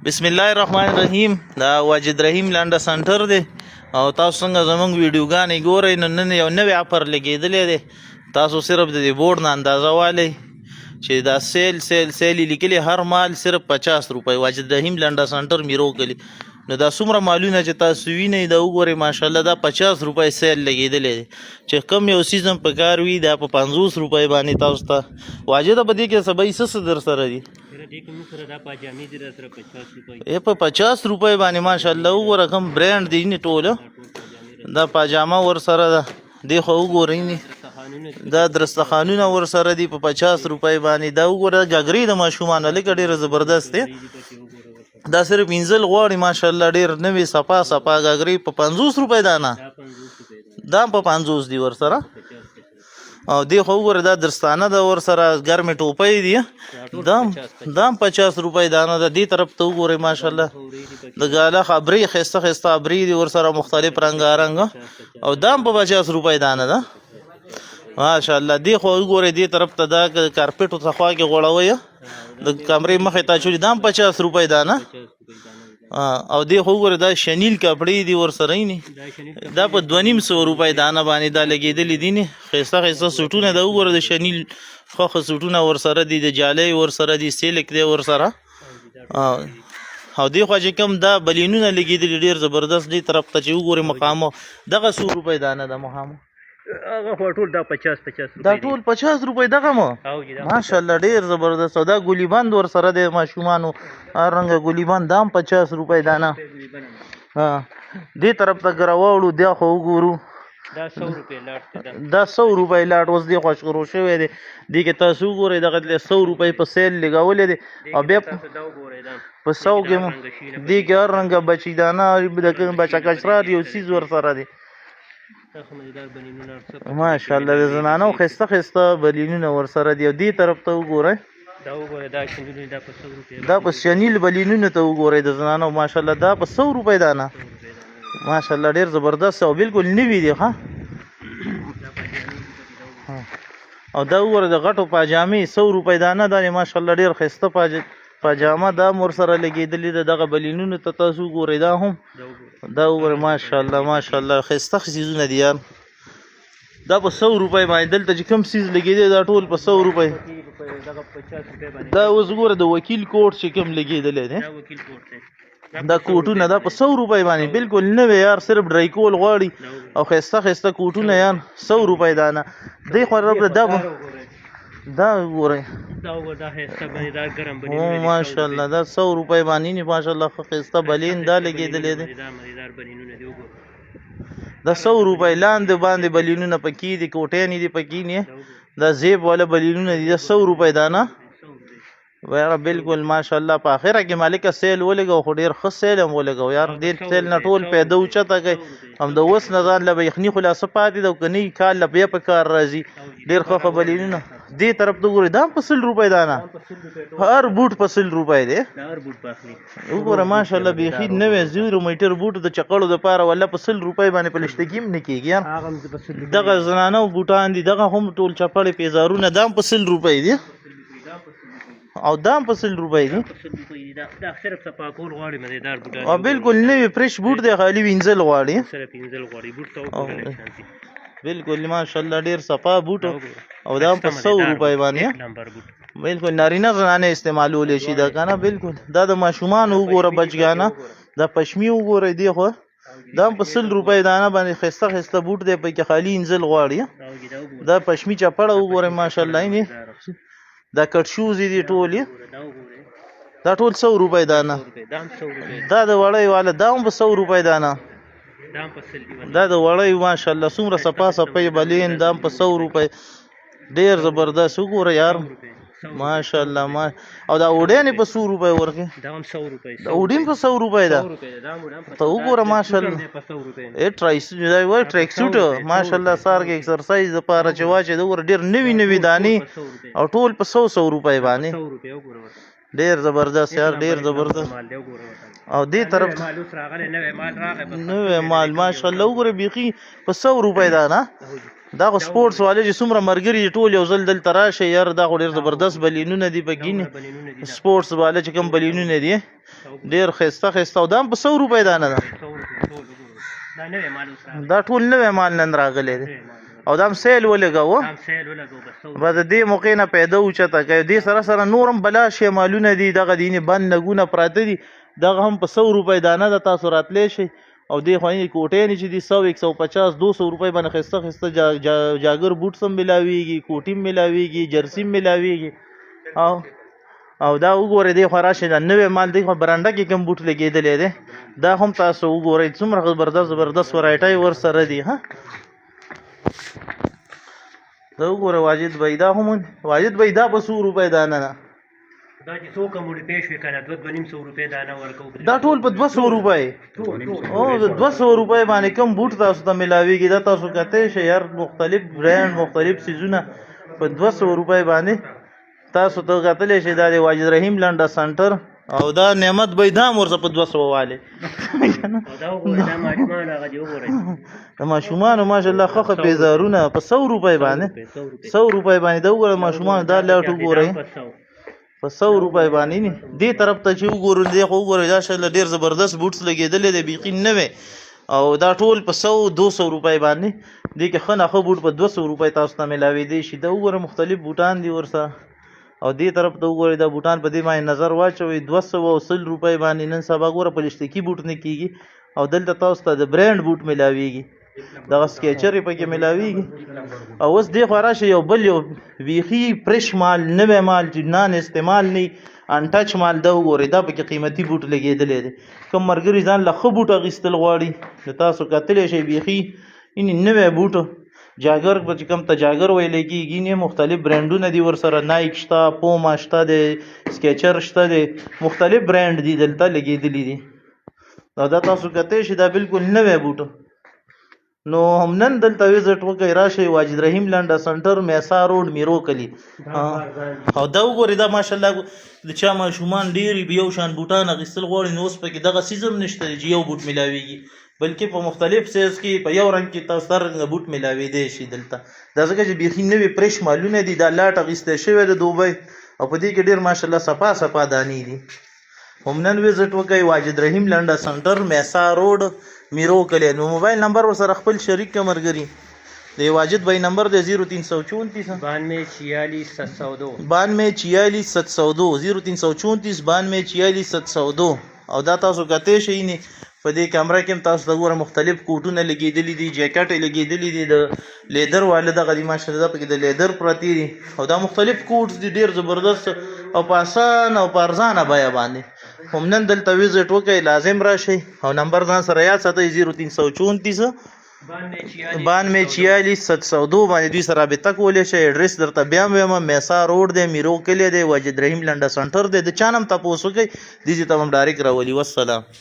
بسم الله الرحمن الرحیم. دا واجد رحیم لانډه سنټر دی او تاسو څنګه زمونږ ویډیوګانې ګورئ نو نن یو نوی آفر لګېدلی دی. تاسو صرف د دې بورډ نه اندازه والی چې دا سیل لیکلي هر مال صرف 50 روپۍ. واجد رحیم لانډه سنټر میرو کلی. نو دا څومره مالونه چې تاسو وینئ دا وګورئ ماشاءالله دا 50 روپۍ سیل لګېدلی دی چې کم یو سیزم په کار وي دا په 50 روپۍ باندې تاسو ته واجده په دې کې سبای څه در سره دي په 50 روپۍ باندې ماشاءالله وګوره کوم برانډ دی نه ټوله دا پاجامه ور سره ده دی خو وګورئ نه دا درستخانونه ور سره دي په 50 روپۍ باندې دا وګوره جګری د ماشومان لکه ډیره زبردست دی دا صرف انزل غواړي ماشاءالله ډیر نوی صفا غاګری په 50 روپۍ دانه دا په 50 دی ور سره او دی خو وګوره دا درستانه د ور سره ګرمې ټوپۍ دی دا 50 روپۍ دانه د دې طرف ته وګورئ ماشاءالله د ګاله خبري خسته ابري دی ور سره مختلف رنگارنګ او دا په 50 روپۍ دانه ده ماشاءالله. دی خو وګورئ دې طرف ته دا کارپټ ته خوا کې غوړوي د کمرې مخې ته چولې دا 50 روپۍ دانه او دی خو وګوره دا شنیل کپړې دي ور سره نه دا په 250 روپۍ دانه باندې دا لګېدلې دي نه خسته سوټونه دا وګوره د شنیل خو سوټونه ور سره دي د جالۍ ور سره دي سیلک دی ور سره او دی خو چې کوم دا بلینونه لګېدلي ډېر زبردست دی طرف ته چې وګورئ مقامو دغه 100 روپۍ دانه د مقامو هغه ټول دا 50 دا ټول 50 روپۍ دغه مو ماشاءالله ډیر زبردست او دا ګولي بند ور سره د ماشومانو هر رنګ ګولي بند دام 50 روپۍ دانه دې طرف ته ګراوړو دا خو وګورو دا 100 روپۍ لاټ دا 100 روپۍ لاټ اوس دی خوش شروع شوی دی دې کې تاسو وګورئ دغه 100 روپۍ په سیل لګولې دي او بیا په 100 کې دې کې هر رنګ بچی دانه د بچا کشرار یو سیز ور سره دی ماشاءالله د زنانو خسته بلینونه ور سره دی. دې طرف ته وګورئ دا په شنیل بلینونه ته وګورئ د زنانو ماشاءالله دا په 100 روپۍ دانه ماشاءالله ډیر زبردست او بالکل نوی دی ها او دا وګوره د غټو پاجامې 100 روپۍ دانه دا ماشاءالله ډیر خسته پاجامه دا مور سره لګېدلې ده دغه بلینونو ته تاسو وګورئ دا هم دا وګورئ ماشاءالله خسته سیزونه دي یار دا په 100 روپۍ باندې دلته چې کوم سیز لګېدی دا ټول په 100 روپۍ دا اوس وګوره د وکیل کوټ چې کوم لګېدلی دی دا کوټونه دا په 100 روپۍ باندې بالکل نوی یار صرف ډرای کول غواړي او خسته کوټونه یار 100 روپۍ دانه دی خو رب دا وګورئ ماشاءالله دا 100 روپۍ باندې نه ماشاءالله خسته بلین دا لګېدلی دی دا 100 روپۍ لاندې باندې بلینونه پکې دي کوټې نه دي پکې نه دا زیب والا بلینونه دي دا 100 روپۍ دانه ویره بالکل ماشاءالله په اخره کې مالک سیل ولګو خو ډیر ښه سیل هم ولګو یار ډیر سیل نه ټول پیدا اوچته کوي هم د اوس نه ځان له یخني خلاصه پاتې ده کني کال له بیا په کار راځي ډیر ښه بلینونه دې طرف ته ګورئ دا په 100 روپۍ دانه هر بوټ په 100 روپۍ دی وګوره ماشاءالله بیخي نوی 0 میټر بوټ د چقړو دپاره ولا په 100 روپۍ باندې پلشتګي هم نه کېږي یار دغه زنانو بوټان دي دغه هم ټول چپړې پیزارونه دا په 100 روپۍ دي او دام په 100 روپۍ دي دا صرف صفا کول غواړي مزیدار بوټان او بالکل نوی فرش بوټ دی خالي وینځل غواړي صرف وینځل غواړي بوټ ته وګورئ بالکل ماشاءالله ډیر صفا بوټ او دام په 100 روپۍ باندې بالکل نارینه زنانه استعمالول شي دا کنه بالکل دا د ماشومان وګوره بچګانه دا پشمي وګورئ دی خو دا په 100 روپۍ دانه باندې خسته بوټ دی په کې خالي انزل غواړي دا پشمي چپړه وګورئ ماشاءالله نه دا کټ شوز دي ټول دا ټول 100 روپۍ دانه دا د وړۍ والا دا هم په 100 روپۍ دانه دا د وړۍ ماشاءالله څومره صفا بلین دا هم په 100 روپۍ ډیر زبردست وګوره یار ماشاءالله او دا وډین په 100 روپۍ ورکې دا هم 100 روپۍ دا وډین په 100 روپۍ دا ته وګوره ماشاءالله ټریک سوټ ماشاءالله سار کې ایکسرسایز لپاره چې واچي دا ور ډیر نوی دانی او ټول په 100 روپۍ باندې ډیر زبردست یار ډیر زبردست او دې طرف نوی مال ماشاءالله وګوره بیخي په 100 روپۍ دا نه دا خو سپورټس والے چې څومره مرګري ټول یو ځل دلته راشي یار دا خو ډېر زبردست بلینونه دي پکې سپورټس والے چې کوم بلینونه دي ډېر ښایسته ښایسته او دا هم په 100 روپۍ دانه ده دا ټول نوی مال نن راغلی دی او دا هم سیل ولګاوه به د دې موقع نه پیدا اوچته کوي دې سره سره نور هم بلا شی مالونه دي دغه دینې بند نګونه پراته دي دغه هم په 100 روپۍ دانه ده تاسو راتلی شئ او دې خوانې کوټې نه چې دي 100 150 200 روپۍ باندې ښایسته ښایسته جاګر بوټس هم ملاویږي کوټي هم ملاویږي جرسي هم ملاویږي او دا وګورئ دې خوا راشئ دا نوی مال دی خو برنډه کې کوم بوټ لګېدلی دی دا هم تاسو وګورئ څومره زبردست ورایټۍ ورسره دي ها دا وګوره واجد بھائی دا هم واجد بھائی دا په 100 روپۍ دانه ده دا چې څو کموډي پېښ وي کنه 200 روپۍ دانه ورکو دا ټول په 200 روپۍ او د 200 روپۍ باندې کوم بوټ تاسو ته ملاویږي دا تاسو کته شي یار مختلف برانډ مختلف سیزونه په 200 روپۍ باندې تاسو ته کتلی شي دا د واجد رحیم لنډه سنټر او دا نعمت بيدام ورته په 200 والے د ماشومان ماشاءالله خخه پیزارونه په 100 روپۍ باندې 100 روپۍ باندې دا وګوره ماشومان دا لاټ وګورئ په 100 روپۍ باندې نه دې طرف ته چې وګورئ دې خو وګورئ دا شل ډیر زبردست بوټس لګېدلې دی بیخي نوې او دا ټول په 100 200 روپۍ باندې دې کې خنه خو بوټ په 200 روپۍ تاسو ته ملاوي دي شي دا وګوره مختلف بوټان دي ورسره او دې طرف ته وګورئ دا بوټان په دې باندې نظر واچوي 200 روپۍ باندې نن سبا ګوره پلسټیکي بوټ نه کیږي او دلته تاسو ته د برانډ بوټ ملاويږي دغه سکیچر پکې ملاويږي او اوس دې خو راشه یو بل یو ویخي فرش مال نوی مال چې نان استعمال نه ان ټچ مال دا وګورئ دا پکې قیمتي بوټ لګېدلی دی کوم مرګري ځان له ښه بوټ اخیستل غواړي تاسو کتلی شئ بیخي یعنې نوی بوټ جاګر په چې کوم ته جاګر ویلی کېږي نه مختلف برانډونه دي ورسره نایک شته پوما شته دی سکیچر شته دی مختلف برانډ دي دلته لګېدلي دي او دا تاسو کتی شئ دا بالکل نوی بوټ نو هم نن دلته وزټ وکړئ راشئ واجد رحیم لنډه سنټر میسا روډ میرو کلی او دا وګورئ دا ماشاءالله د چا ماشومان ډېرې یو شان بوټان اخیستل غواړي نو اوس پکې دغه څیز هم نشته چې یو بوټ ملاویږي بلکې په مختلف سایز کې په یو رنګ کې تاسو هر رنګه بوټ ملاویدی شي دلته دا ځکه چې بیخي نوي فرش مالونه دي دا لاټ اخیستی شوی د دوبۍ او په دې کې ډېر ماشاءالله صفا صفا دانې دي هم نن وزټ وکړئ واجد رحیم لنډه سنټر میسا روډ میرو کلی نو موبایل نمبر ورسره خپل شریک که مرګري د واجد بھائی نمبر دی 0334 92 702 93 702 او دا تاسو کتی شئ نه په دې کیمره کې هم تاسو ته ګوره مختلف کوټونه لګېدلي دي جاکټ لګېدلي دي د لیدر واله دغه دي ماشاءالله پکې د لیدر پرتې دي او دا مختلف کوټس دي ډېر زبردست او په اسانه او په ارزانه بیه باندې هم نن دلته وزټ وکړئ لازم راشئ او نمبر ځان سره یاد ساتئ 0334 92 702 باندې دوی سره رابطه کولی شئ ایډرس درته بیا هم وایم میسا روډ دی میرو کلی دی واجد رحیم لنډه سنټر دی د چا نه هم تپوس وکړئ دې ته هم ډایرکټ راولي والسلام